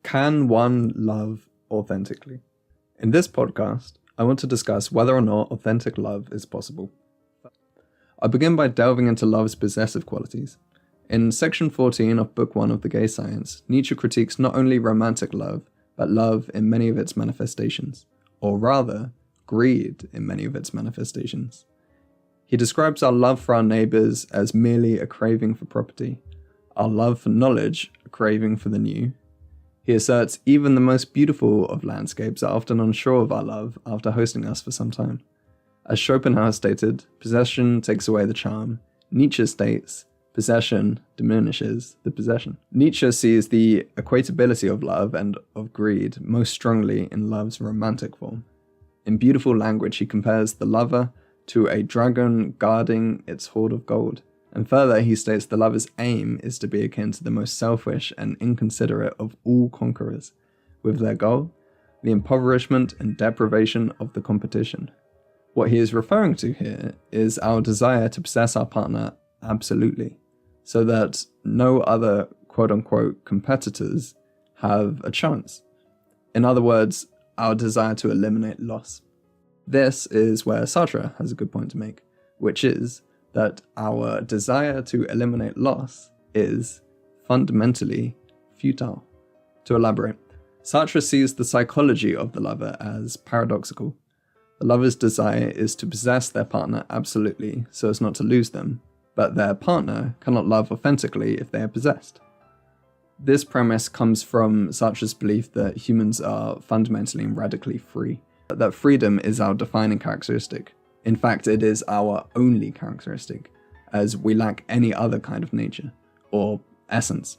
Can one love authentically? In this podcast, I want to discuss whether or not authentic love is possible. I begin by delving into love's possessive qualities. In section 14 of Book 1 of The Gay Science, Nietzsche critiques not only romantic love, but love in many of its manifestations, or rather, greed in many of its manifestations. He describes our love for our neighbours as merely a craving for property, our love for knowledge a craving for the new. He asserts even the most beautiful of landscapes are often unsure of our love after hosting us for some time. As Schopenhauer stated, possession takes away the charm. Nietzsche states, possession diminishes the possession. Nietzsche sees the equatability of love and of greed most strongly in love's romantic form. In beautiful language, he compares the lover to a dragon guarding its hoard of gold. And further, he states the lover's aim is to be akin to the most selfish and inconsiderate of all conquerors, with their goal, the impoverishment and deprivation of the competition. What he is referring to here is our desire to possess our partner absolutely, so that no other quote-unquote competitors have a chance. In other words, our desire to eliminate loss. This is where Sartre has a good point to make, which is that our desire to eliminate loss is fundamentally futile. To elaborate, Sartre sees the psychology of the lover as paradoxical. The lover's desire is to possess their partner absolutely so as not to lose them, but their partner cannot love authentically if they are possessed. This premise comes from Sartre's belief that humans are fundamentally and radically free, that freedom is our defining characteristic. In fact, it is our only characteristic, as we lack any other kind of nature, or essence.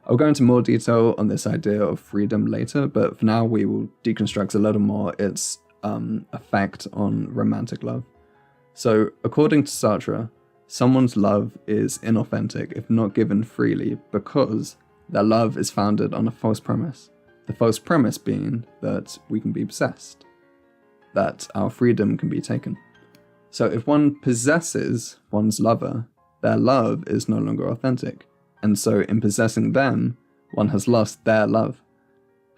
I'll go into more detail on this idea of freedom later, but for now we will deconstruct a little more its effect on romantic love. So, according to Sartre, someone's love is inauthentic if not given freely because their love is founded on a false premise. The false premise being that we can be possessed, that our freedom can be taken. So if one possesses one's lover, their love is no longer authentic, and so in possessing them, one has lost their love.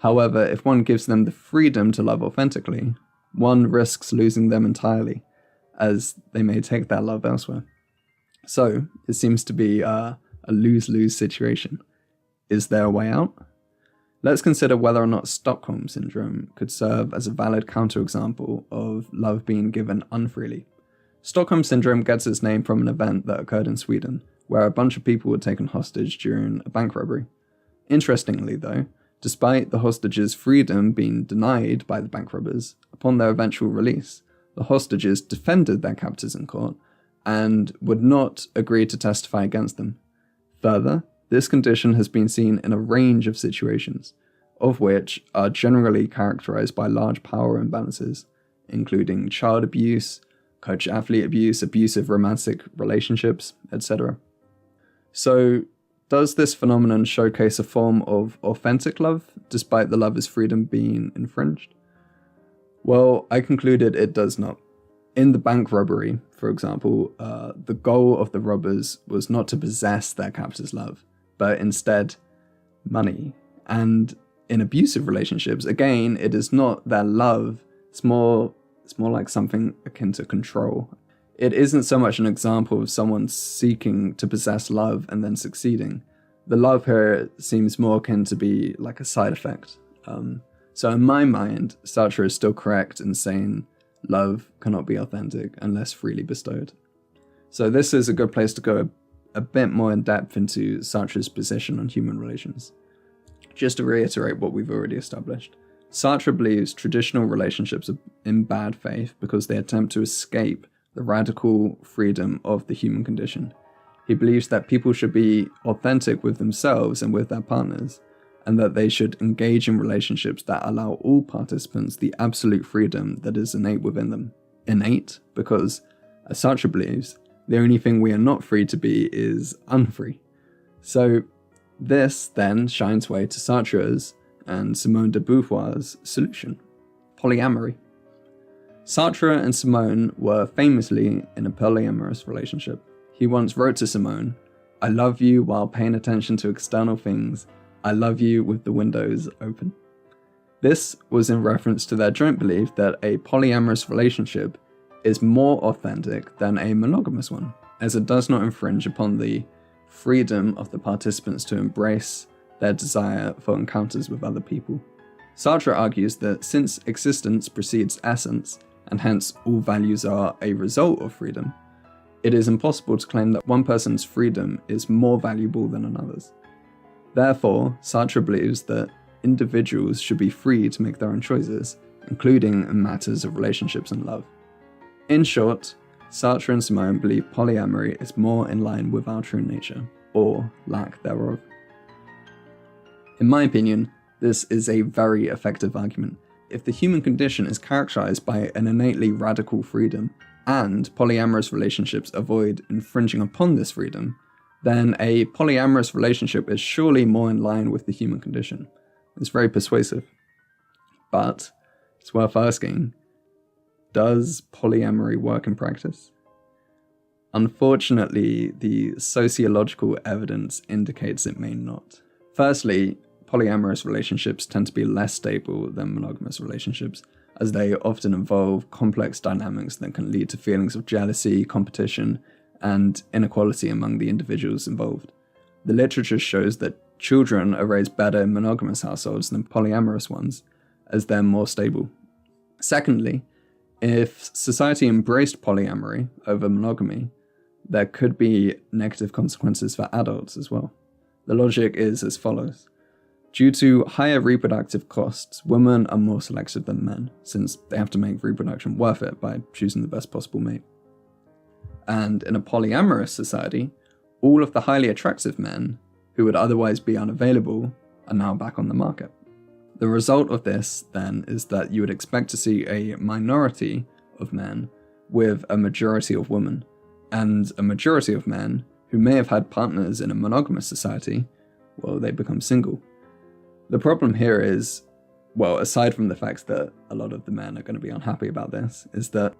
However, if one gives them the freedom to love authentically, one risks losing them entirely, as they may take their love elsewhere. So it seems to be a lose-lose situation. Is there a way out? Let's consider whether or not Stockholm Syndrome could serve as a valid counterexample of love being given unfreely. Stockholm Syndrome gets its name from an event that occurred in Sweden, where a bunch of people were taken hostage during a bank robbery. Interestingly though, despite the hostages' freedom being denied by the bank robbers, upon their eventual release, the hostages defended their captors in court and would not agree to testify against them. Further, this condition has been seen in a range of situations, of which are generally characterized by large power imbalances, including child abuse, coach-athlete abuse, abusive romantic relationships, etc. So, does this phenomenon showcase a form of authentic love, despite the lover's freedom being infringed? Well, I concluded it does not. In the bank robbery, for example, the goal of the robbers was not to possess their captor's love, but instead money. And in abusive relationships, again, it is not their love, it's more like something akin to control. It isn't so much an example of someone seeking to possess love and then succeeding. The love here seems more akin to be like a side effect. So in my mind, Sartre is still correct in saying love cannot be authentic unless freely bestowed. So this is a good place to go a bit more in depth into Sartre's position on human relations. Just to reiterate what we've already established, Sartre believes traditional relationships are in bad faith because they attempt to escape the radical freedom of the human condition. He believes that people should be authentic with themselves and with their partners, and that they should engage in relationships that allow all participants the absolute freedom that is innate within them. Innate, because, as Sartre believes, the only thing we are not free to be is unfree. So this then shines way to Sartre's and Simone De Beauvoir's solution: polyamory. Sartre and Simone were famously in a polyamorous relationship. He once wrote to Simone, "I love you while paying attention to external things I love you with the windows open. This was in reference to their joint belief that a polyamorous relationship is more authentic than a monogamous one, as it does not infringe upon the freedom of the participants to embrace their desire for encounters with other people. Sartre argues that since existence precedes essence, and hence all values are a result of freedom, it is impossible to claim that one person's freedom is more valuable than another's. Therefore, Sartre believes that individuals should be free to make their own choices, including in matters of relationships and love. In short, Sartre and Simone believe polyamory is more in line with our true nature, or lack thereof. In my opinion, this is a very effective argument. If the human condition is characterized by an innately radical freedom, and polyamorous relationships avoid infringing upon this freedom, then a polyamorous relationship is surely more in line with the human condition. It's very persuasive. But it's worth asking, does polyamory work in practice? Unfortunately, the sociological evidence indicates it may not. Firstly, polyamorous relationships tend to be less stable than monogamous relationships, as they often involve complex dynamics that can lead to feelings of jealousy, competition, and inequality among the individuals involved. The literature shows that children are raised better in monogamous households than polyamorous ones, as they're more stable. Secondly, if society embraced polyamory over monogamy, there could be negative consequences for adults as well. The logic is as follows. Due to higher reproductive costs, women are more selective than men, since they have to make reproduction worth it by choosing the best possible mate. And in a polyamorous society, all of the highly attractive men who would otherwise be unavailable are now back on the market. The result of this, then, is that you would expect to see a minority of men with a majority of women, and a majority of men who may have had partners in a monogamous society, well, they become single. The problem here is, well, aside from the fact that a lot of the men are going to be unhappy about this, is that,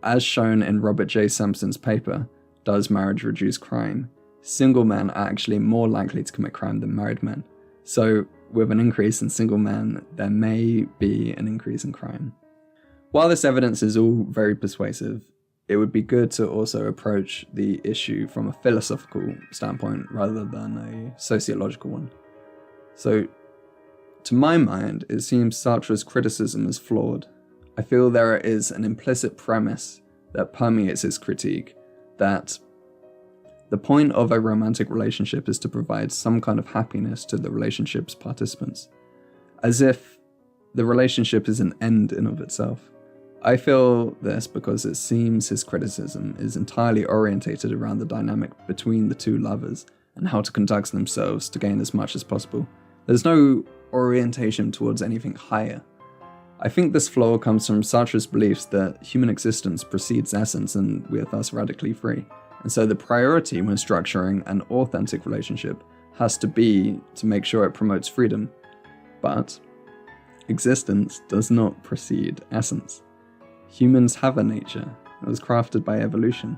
as shown in Robert J. Sampson's paper, Does Marriage Reduce Crime?, single men are actually more likely to commit crime than married men. So, with an increase in single men, there may be an increase in crime. While this evidence is all very persuasive, it would be good to also approach the issue from a philosophical standpoint rather than a sociological one. So, to my mind, it seems Sartre's criticism is flawed. I feel there is an implicit premise that permeates his critique, that the point of a romantic relationship is to provide some kind of happiness to the relationship's participants, as if the relationship is an end in of itself. I feel this because it seems his criticism is entirely orientated around the dynamic between the two lovers and how to conduct themselves to gain as much as possible. There's no orientation towards anything higher. I think this flaw comes from Sartre's beliefs that human existence precedes essence and we are thus radically free. And so the priority when structuring an authentic relationship has to be to make sure it promotes freedom. But existence does not precede essence. Humans have a nature that was crafted by evolution.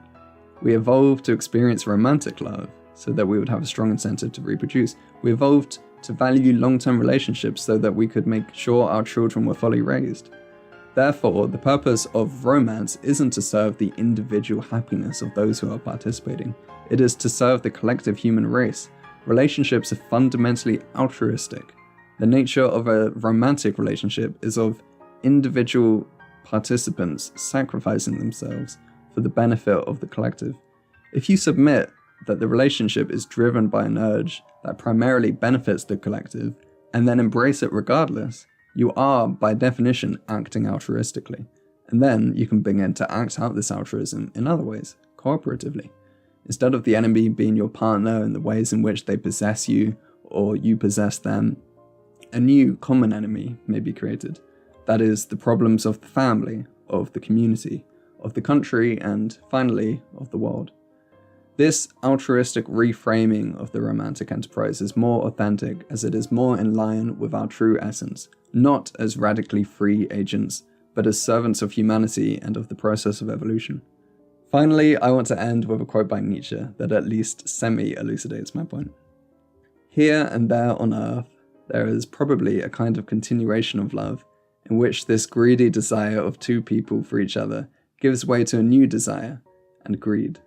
We evolved to experience romantic love so that we would have a strong incentive to reproduce. We evolved to value long-term relationships so that we could make sure our children were fully raised. Therefore, the purpose of romance isn't to serve the individual happiness of those who are participating. It is to serve the collective human race. Relationships are fundamentally altruistic. The nature of a romantic relationship is of individual participants sacrificing themselves for the benefit of the collective. If you submit that the relationship is driven by an urge that primarily benefits the collective, and then embrace it regardless, you are, by definition, acting altruistically. And then you can begin to act out this altruism in other ways, cooperatively. Instead of the enemy being your partner in the ways in which they possess you, or you possess them, a new common enemy may be created. That is, the problems of the family, of the community, of the country, and finally, of the world. This altruistic reframing of the romantic enterprise is more authentic as it is more in line with our true essence, not as radically free agents, but as servants of humanity and of the process of evolution. Finally, I want to end with a quote by Nietzsche that at least semi-elucidates my point. Here and there on earth, there is probably a kind of continuation of love in which this greedy desire of two people for each other gives way to a new desire and greed,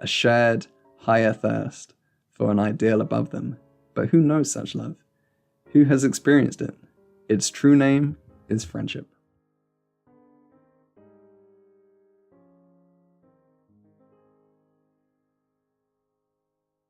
a shared, higher thirst for an ideal above them. But who knows such love? Who has experienced it? Its true name is friendship.